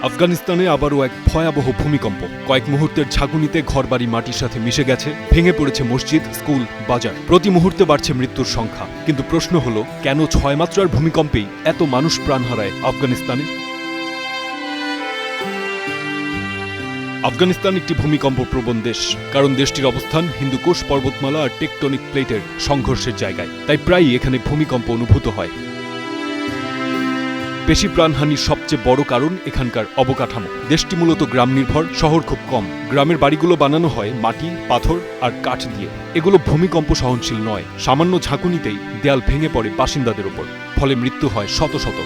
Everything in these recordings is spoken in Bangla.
আফগানিস্তানে আবারও এক ভয়াবহ ভূমিকম্প। কয়েক মুহূর্তের ঝাঁকুনিতে ঘরবাড়ি মাটির সাথে মিশে গেছে, ভেঙে পড়েছে মসজিদ, স্কুল, বাজার। প্রতি মুহূর্তে বাড়ছে মৃত্যুর সংখ্যা। কিন্তু প্রশ্ন হলো, কেন ৬ মাত্রার ভূমিকম্পেই এত মানুষ প্রাণ হারায় আফগানিস্তানে? আফগানিস্তান একটি ভূমিকম্প প্রবণ দেশ, কারণ দেশটির অবস্থান হিন্দুকুশ পর্বতমালা আর টেকটনিক প্লেটের সংঘর্ষের জায়গায়। তাই প্রায়ই এখানে ভূমিকম্প অনুভূত হয়। বেশি প্রাণহানির সবচেয়ে বড় কারণ এখানকার অবকাঠামো। দেশটি মূলত গ্রাম নির্ভর, শহর খুব কম। গ্রামের বাড়িগুলো বানানো হয় মাটি, পাথর আর কাঠ দিয়ে। এগুলো ভূমিকম্প সহনশীল নয়। সামান্য ঝাঁকুনিতেই দেয়াল ভেঙে পড়ে বাসিন্দাদের ওপর, ফলে মৃত্যু হয় শত শত।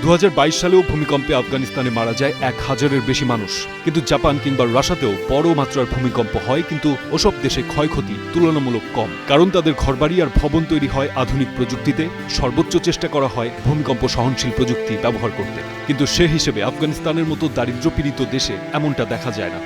২০২২ সালেও ভূমিকম্পে আফগানিস্তানে মারা যায় ১,০০০-এর বেশি মানুষ। কিন্তু জাপান কিংবা রাশিয়াতেও বড় মাত্রার ভূমিকম্প হয়, কিন্তু ওসব দেশে ক্ষয়ক্ষতি তুলনামূলক কম, কারণ তাদের ঘরবাড়ি আর ভবন তৈরি হয় আধুনিক প্রযুক্তিতে। সর্বোচ্চ চেষ্টা করা হয় ভূমিকম্প সহনশীল প্রযুক্তি ব্যবহার করতে। কিন্তু সে হিসেবে আফগানিস্তানের মতো দারিদ্র্যপীড়িত দেশে এমনটা দেখা যায় না।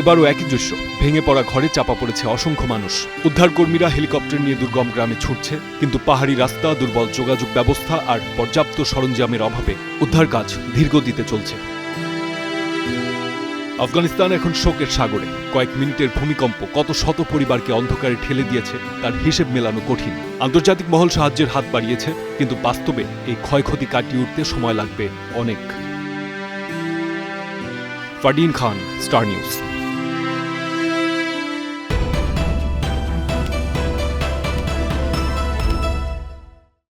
এবারও একই দৃশ্য, ভেঙে পড়া ঘরে চাপা পড়েছে অসংখ্য মানুষ। উদ্ধারকর্মীরা হেলিকপ্টার নিয়ে দুর্গম গ্রামে ছুটছে, কিন্তু পাহাড়ি রাস্তা, দুর্বল যোগাযোগ ব্যবস্থা আর পর্যাপ্ত সরঞ্জামের অভাবে উদ্ধার কাজ ধীরগতিতে চলছে। আফগানিস্তান এখন শোকের সাগরে। কয়েক মিনিটের ভূমিকম্প কত শত পরিবারকে অন্ধকারে ঠেলে দিয়েছে তার হিসেব মেলানো কঠিন। আন্তর্জাতিক মহল সাহায্যের হাত বাড়িয়েছে, কিন্তু বাস্তবে এই ক্ষয়ক্ষতি কাটিয়ে উঠতে সময় লাগবে অনেক। ফারদিন খান, স্টার নিউজ।